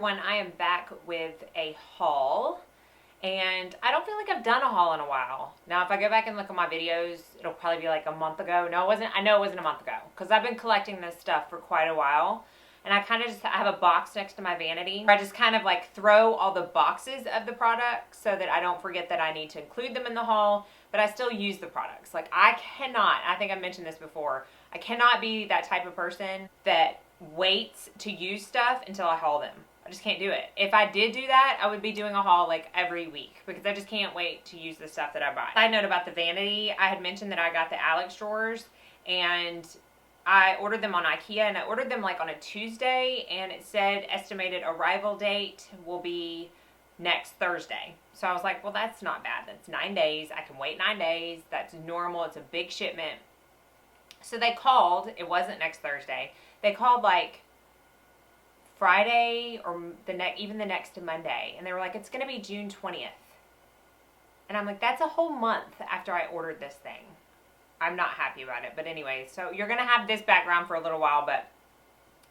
everyone, I am back with a haul, and I don't feel like I've done a haul in a while. Now, if I go back and look at my videos, it'll probably be like a month ago. No, it wasn't. I know it wasn't a month ago, because I've been collecting this stuff for quite a while, and I kind of just, I have a box next to my vanity where I just kind of like throw all the boxes of the products so that I don't forget that I need to include them in the haul, but I still use the products. Like, I cannot, I think I mentioned this before, I cannot be that type of person that waits to use stuff until I haul them. I just can't do it. If I did do that, I would be doing a haul like every week because I just can't wait to use the stuff that I buy. Side note about the vanity, I had mentioned that I got the Alex drawers and I ordered them on IKEA, and I ordered them like on a Tuesday, and it said estimated arrival date will be next Thursday. So I was like, well, that's not bad. That's 9 days. I can wait 9 days. That's normal. It's a big shipment. So they called. It wasn't next Thursday. They called like Friday or even the next Monday, and they were like, it's going to be June 20th. And I'm like, that's a whole month after I ordered this thing. I'm not happy about it. But anyway, so you're going to have this background for a little while, but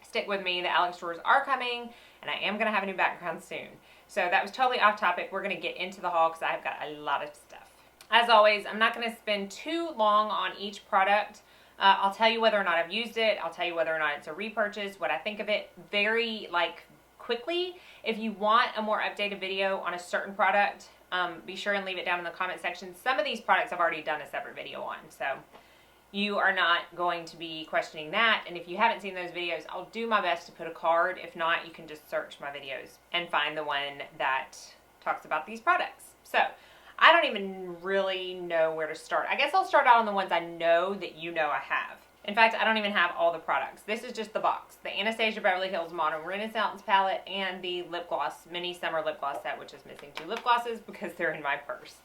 stick with me. The Alex drawers are coming, and I am going to have a new background soon. So that was totally off topic. We're going to get into the haul because I've got a lot of stuff. As always, I'm not going to spend too long on each product. I'll tell you whether or not I've used it. I'll tell you whether or not it's a repurchase, what I think of it very quickly. If you want a more updated video on a certain product, be sure and leave it down in the comment section. Some of these products I've already done a separate video on, so you are not going to be questioning that. And if you haven't seen those videos, I'll do my best to put a card. If not, you can just search my videos and find the one that talks about these products. So I don't even really know where to start. I guess I'll start out on the ones I know that you know I have. In fact, I don't even have all the products. This is just the box. The Anastasia Beverly Hills Modern Renaissance palette and the lip gloss, mini summer lip gloss set, which is missing 2 lip glosses because they're in my purse.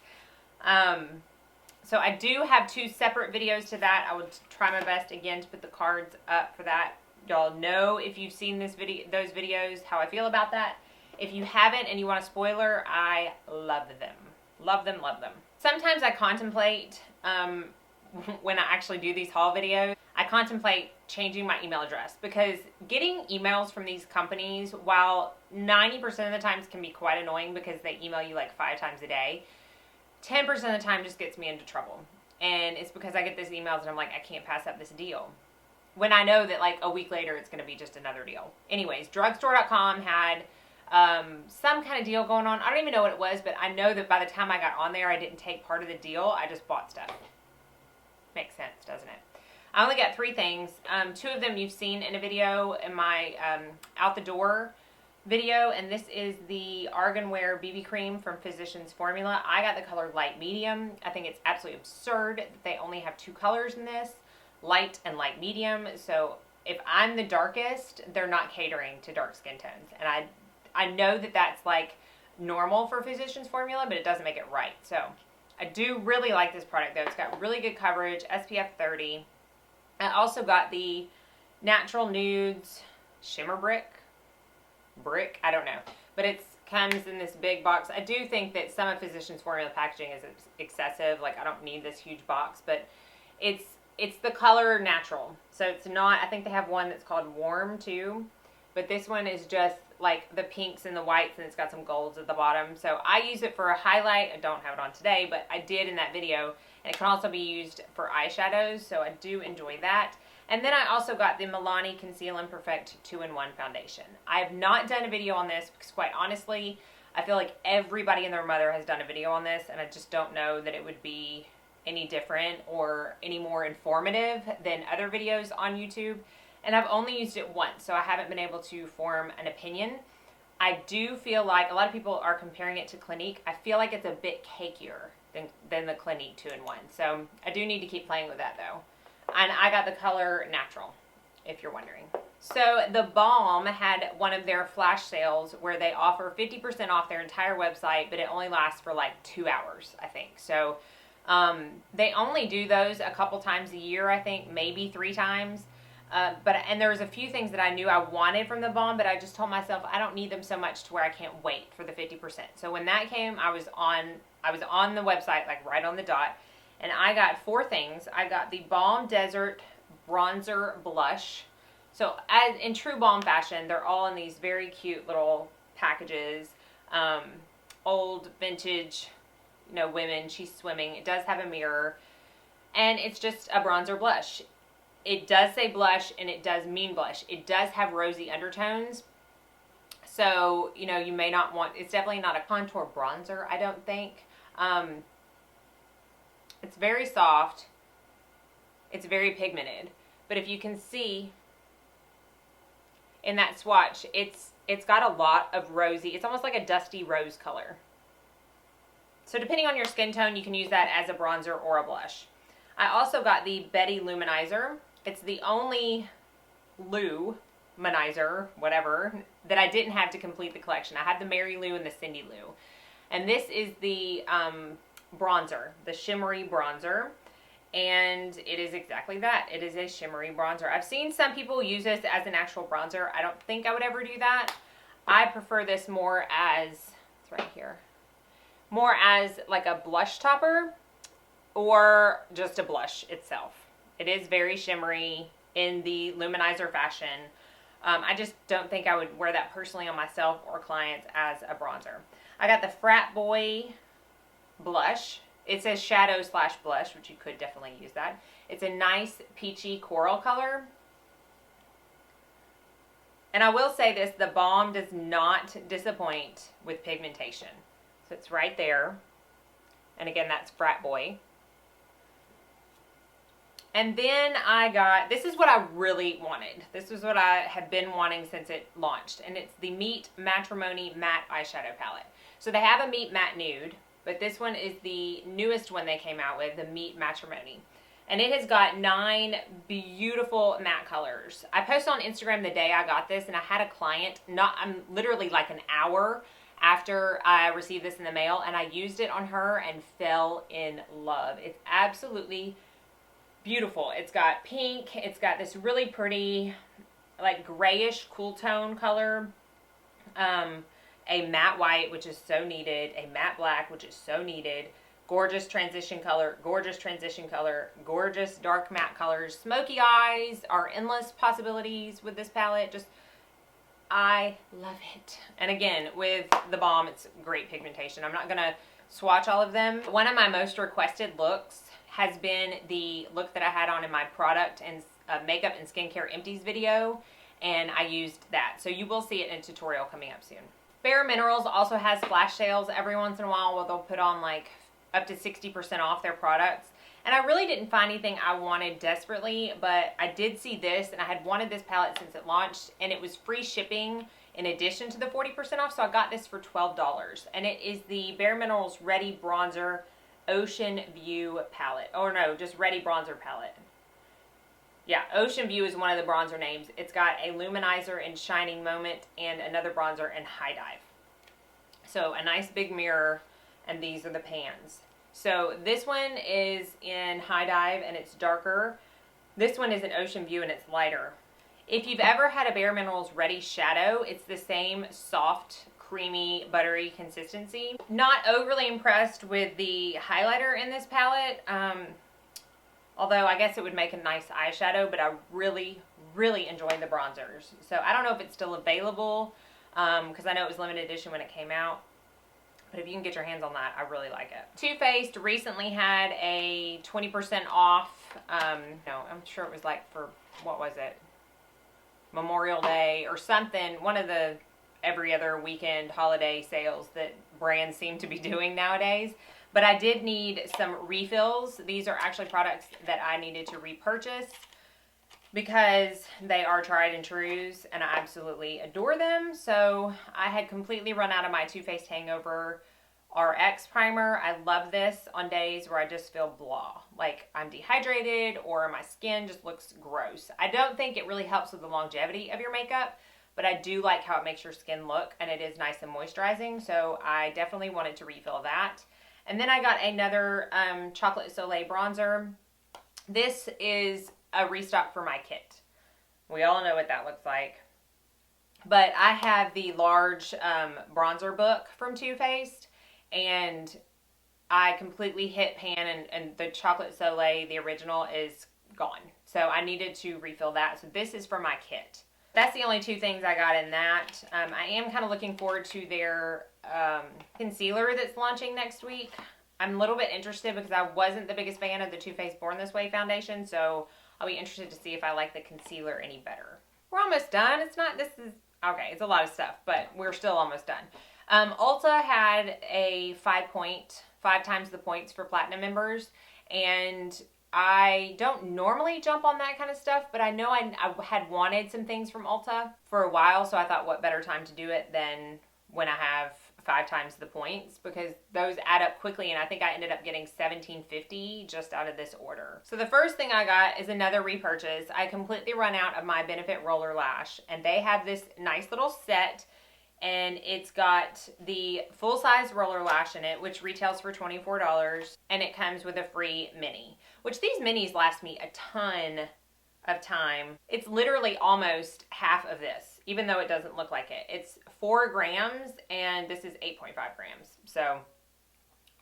So I do have 2 separate videos to that. I would try my best again to put the cards up for that. Y'all know if you've seen those videos, how I feel about that. If you haven't and you want a spoiler, I love them. Love them, love them. Sometimes I contemplate, when I actually do these haul videos, I contemplate changing my email address because getting emails from these companies, while 90% of the times can be quite annoying because they email you like 5 times a day, 10% of the time just gets me into trouble. And it's because I get these emails and I'm like, I can't pass up this deal, when I know that like a week later it's going to be just another deal. Anyways, drugstore.com had some kind of deal going on. I don't even know what it was, but I know that by the time I got on there, I didn't take part of the deal. I just bought stuff. Makes sense, doesn't it? I only got 3 things. 2 of them you've seen in a video in my out the door video, and this is the Argan Wear BB cream from Physicians Formula. I got the color light medium. I think it's absolutely absurd that they only have 2 colors in this, light and light medium. So if I'm the darkest, they're not catering to dark skin tones, and I know that that's like normal for Physicians Formula, but it doesn't make it right. So I do really like this product though. It's got really good coverage, SPF 30. I also got the Natural Nudes Shimmer Brick, I don't know. But it comes in this big box. I do think that some of Physicians Formula packaging is excessive. Like, I don't need this huge box, but it's the color natural. So it's not, I think they have one that's called Warm too. But this one is just like the pinks and the whites, and it's got some golds at the bottom. So I use it for a highlight. I don't have it on today, but I did in that video. And it can also be used for eyeshadows, so I do enjoy that. And then I also got the Milani Conceal and Perfect 2-in-1 foundation. I have not done a video on this because, quite honestly, I feel like everybody and their mother has done a video on this, and I just don't know that it would be any different or any more informative than other videos on YouTube. And I've only used it once, so I haven't been able to form an opinion. I do feel like a lot of people are comparing it to Clinique. I feel like it's a bit cakier than the Clinique 2-in-1. So I do need to keep playing with that though. And I got the color Natural, if you're wondering. So the Balm had one of their flash sales where they offer 50% off their entire website, but it only lasts for like 2 hours, I think. So they only do those a couple times a year, I think, maybe 3 times. And there was a few things that I knew I wanted from the Balm, but I just told myself I don't need them so much to where I can't wait for the 50%. So when that came, I was on the website, like right on the dot, and I got 4 things. I got the Balm Desert Bronzer Blush. So as in true Balm fashion, they're all in these very cute little packages, old vintage, you know, women. She's swimming. It does have a mirror, and it's just a bronzer blush. It does say blush, and it does mean blush. It does have rosy undertones. So, you know, you may not want, it's definitely not a contour bronzer, I don't think. It's very soft. It's very pigmented. But if you can see in that swatch, it's got a lot of rosy, it's almost like a dusty rose color. So depending on your skin tone, you can use that as a bronzer or a blush. I also got the Betty Luminizer. It's the only Loumanizer, whatever, that I didn't have to complete the collection. I had the Mary Lou and the Cindy Lou. And this is the bronzer, the shimmery bronzer. And it is exactly that. It is a shimmery bronzer. I've seen some people use this as an actual bronzer. I don't think I would ever do that. I prefer this more as, it's right here, more as like a blush topper or just a blush itself. It is very shimmery in the Luminizer fashion. I just don't think I would wear that personally on myself or clients as a bronzer. I got the Frat Boy Blush. It says shadow / blush, which you could definitely use that. It's a nice peachy coral color. And I will say this, the balm does not disappoint with pigmentation. So it's right there. And again, that's Frat Boy. And then I got, this is what I really wanted. This is what I have been wanting since it launched. And it's the Meet Matrimony Matte Eyeshadow Palette. So they have a Meet Matte Nude, but this one is the newest one they came out with, the Meet Matrimony. And it has got 9 beautiful matte colors. I posted on Instagram the day I got this, and I had a client, I'm literally like an hour after I received this in the mail, and I used it on her and fell in love. It's absolutely beautiful. It's got pink. It's got this really pretty, like grayish cool tone color. A matte white, which is so needed. A matte black, which is so needed. Gorgeous transition color. Gorgeous transition color. Gorgeous dark matte colors. Smoky eyes are endless possibilities with this palette. Just, I love it. And again, with the balm, it's great pigmentation. I'm not going to swatch all of them. One of my most requested looks has been the look that I had on in my product and makeup and skincare empties video, and I used that. So you will see it in a tutorial coming up soon. Bare Minerals also has flash sales every once in a while where they'll put on like up to 60% off their products. And I really didn't find anything I wanted desperately, but I did see this, and I had wanted this palette since it launched, and it was free shipping in addition to the 40% off, so I got this for $12. And it is the Bare Minerals Ready Bronzer Ocean View palette. Oh no, just Ready Bronzer palette. Yeah, Ocean View is one of the bronzer names. It's got a Luminizer in Shining Moment and another bronzer in High Dive. So a nice big mirror, and these are the pans. So this one is in High Dive and it's darker. This one is in Ocean View and it's lighter. If you've ever had a Bare Minerals Ready Shadow, it's the same soft, creamy, buttery consistency. Not overly impressed with the highlighter in this palette. Although I guess it would make a nice eyeshadow, but I really, really enjoy the bronzers. So I don't know if it's still available, because I know it was limited edition when it came out. But if you can get your hands on that, I really like it. Too Faced recently had a 20% off. No, I'm sure it was like for, what was it? Memorial Day or something. One of the every other weekend holiday sales that brands seem to be doing nowadays. But I did need some refills. These are actually products that I needed to repurchase because they are tried and trues and I absolutely adore them. So I had completely run out of my Too Faced Hangover RX Primer. I love this on days where I just feel blah. Like I'm dehydrated or my skin just looks gross. I don't think it really helps with the longevity of your makeup, but I do like how it makes your skin look, and it is nice and moisturizing. So I definitely wanted to refill that. And then I got another Chocolate Soleil bronzer. This is a restock for my kit. We all know what that looks like. But I have the large bronzer book from Too Faced, and I completely hit pan, and the Chocolate Soleil, the original, is gone. So I needed to refill that. So this is for my kit. that's the only two things I got in that. I am kind of looking forward to their concealer that's launching next week. I'm a little bit interested because I wasn't the biggest fan of the Too Faced Born This Way foundation, so I'll be interested to see if I like the concealer any better. We're almost done. It's a lot of stuff, but we're still almost done. Ulta had a 5 times the points for platinum members, and I don't normally jump on that kind of stuff, but I know I had wanted some things from Ulta for a while, so I thought what better time to do it than when I have 5 times the points, because those add up quickly, and I think I ended up getting $17.50 just out of this order. So the first thing I got is another repurchase. I completely run out of my Benefit Roller Lash, and they have this nice little set, and it's got the full-size roller lash in it, which retails for $24, and it comes with a free mini, which these minis last me a ton of time. It's literally almost half of this, even though it doesn't look like it. It's 4 grams, and this is 8.5 grams. So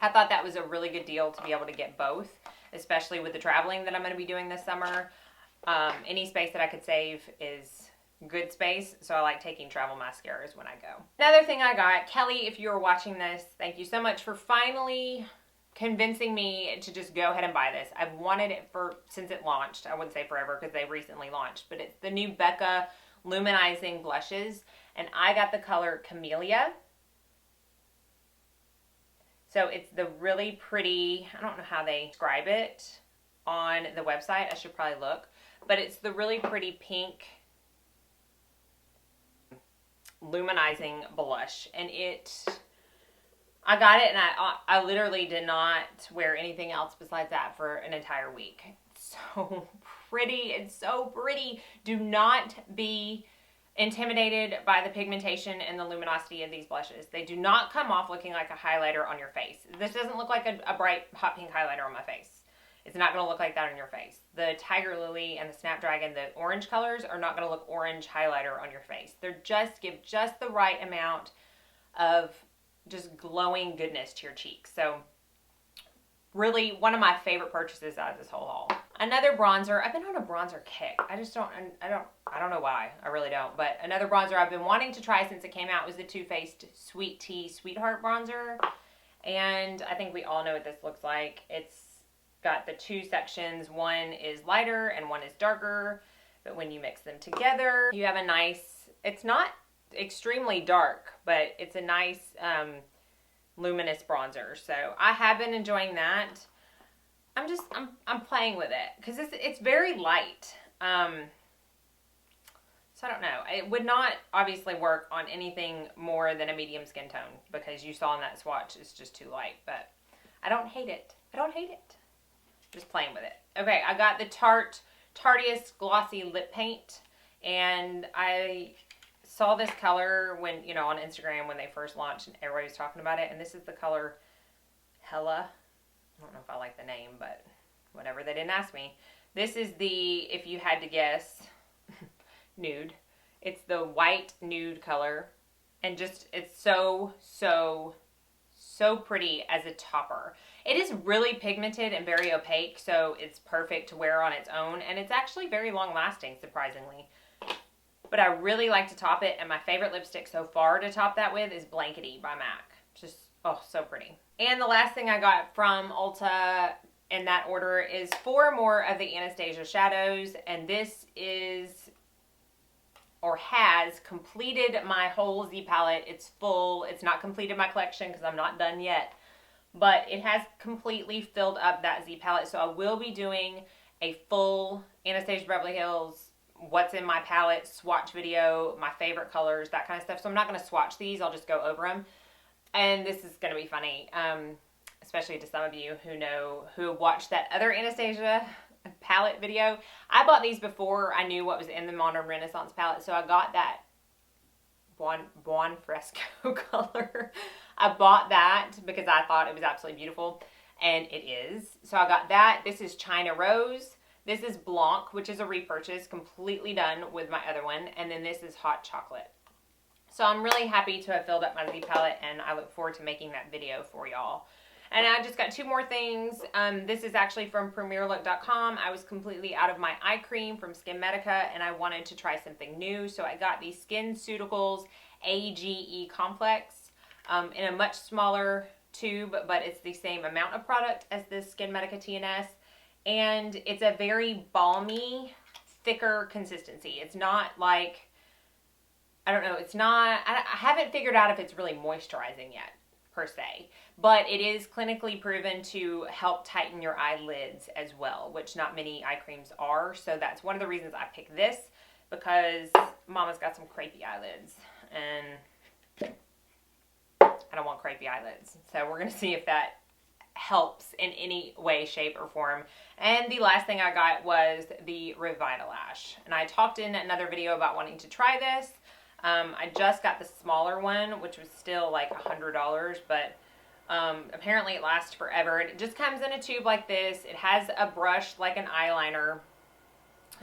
I thought that was a really good deal to be able to get both, especially with the traveling that I'm going to be doing this summer. Any space that I could save is good space, so I like taking travel mascaras when I go. Another thing I got, Kelly, if you're watching this, thank you so much for finally convincing me to just go ahead and buy this. I've wanted it since it launched. I wouldn't say forever because they recently launched, but it's the new Becca Luminizing blushes, and I got the color Camelia. So it's the really pretty, I don't know how they describe it on the website. I should probably look, but it's the really pretty pink Luminizing blush, and I got it, and I literally did not wear anything else besides that for an entire week. It's so pretty. It's so pretty. Do not be intimidated by the pigmentation and the luminosity of these blushes. They do not come off looking like a highlighter on your face. This doesn't look like a bright hot pink highlighter on my face. It's not going to look like that on your face. The Tiger Lily and the Snapdragon, the orange colors, are not going to look orange highlighter on your face. They're give just the right amount of just glowing goodness to your cheeks. So really one of my favorite purchases out of this whole haul. Another bronzer. I've been on a bronzer kick. I don't know why. I really don't. But another bronzer I've been wanting to try since it came out was the Too Faced Sweet Tea Sweetheart bronzer. And I think we all know what this looks like. It's got the 2 sections. One is lighter and one is darker. But when you mix them together, you have a nice, it's not extremely dark, but it's a nice luminous bronzer. So I have been enjoying that. I'm playing with it because it's very light. So I don't know. It would not obviously work on anything more than a medium skin tone, because you saw in that swatch it's just too light. But I don't hate it. I don't hate it. Just playing with it. Okay, I got the Tarteist Glossy Lip Paint, and I saw this color when, on Instagram when they first launched, and everybody was talking about it, and this is the color Hella. I don't know if I like the name, but whatever, they didn't ask me. This is the, if you had to guess, nude. It's the white nude color, and just, it's so pretty as a topper. It is really pigmented and very opaque, so it's perfect to wear on its own, and it's actually very long lasting, surprisingly. But I really like to top it, and my favorite lipstick so far to top that with is Blankety by MAC. Just, oh, so pretty. And the last thing I got from Ulta in that order is 4 more of the Anastasia shadows, and this is, or has, completed my whole Z palette. It's full. It's not completed my collection because I'm not done yet, but it has completely filled up that Z palette. So I will be doing a full Anastasia Beverly Hills what's in my palette swatch video, my favorite colors, that kind of stuff. So I'm not going to swatch these. I'll just go over them. And this is going to be funny, especially to some of you who watched that other Anastasia palette video. I bought these before I knew what was in the Modern Renaissance palette, so I got that Buon Fresco color. I bought that because I thought it was absolutely beautiful, and it is. So I got that. This is China Rose. This is Blanc, which is a repurchase, completely done with my other one, and then this is Hot Chocolate. So I'm really happy to have filled up my Z palette, and I look forward to making that video for y'all. And I just got 2 more things. This is actually from premierlook.com. I was completely out of my eye cream from SkinMedica, and I wanted to try something new. So I got the Skinceuticals A.G.E complex in a much smaller tube, but it's the same amount of product as this SkinMedica TNS. And it's a very balmy, thicker consistency. It's not like, I don't know, it's not, I haven't figured out if it's really moisturizing yet, per se. But it is clinically proven to help tighten your eyelids as well, which not many eye creams are. So that's one of the reasons I picked this, because Mama's got some crepey eyelids, and I don't want crepey eyelids. So we're going to see if that helps in any way, shape, or form. And the last thing I got was the Revitalash. And I talked in another video about wanting to try this. I just got the smaller one, which was still like $100, but apparently it lasts forever. It just comes in a tube like this. It has a brush like an eyeliner,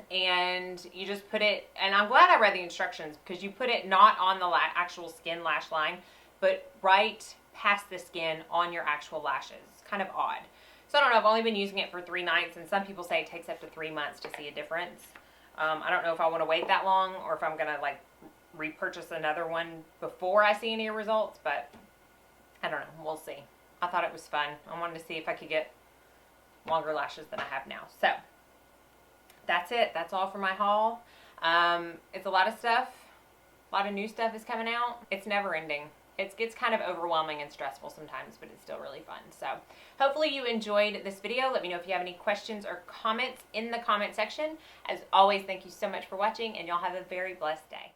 and you just put it, and I'm glad I read the instructions, because you put it not on the actual skin lash line, but right past the skin on your actual lashes. Kind of odd. So I don't know, I've only been using it for 3 nights, and some people say it takes up to 3 months to see a difference. I don't know if I want to wait that long, or if I'm going to like repurchase another one before I see any results, but I don't know, we'll see. I thought it was fun. I wanted to see if I could get longer lashes than I have now. So that's it. That's all for my haul. It's a lot of stuff. A lot of new stuff is coming out. It's never ending. It gets kind of overwhelming and stressful sometimes, but it's still really fun. So hopefully you enjoyed this video. Let me know if you have any questions or comments in the comment section. As always, thank you so much for watching, and y'all have a very blessed day.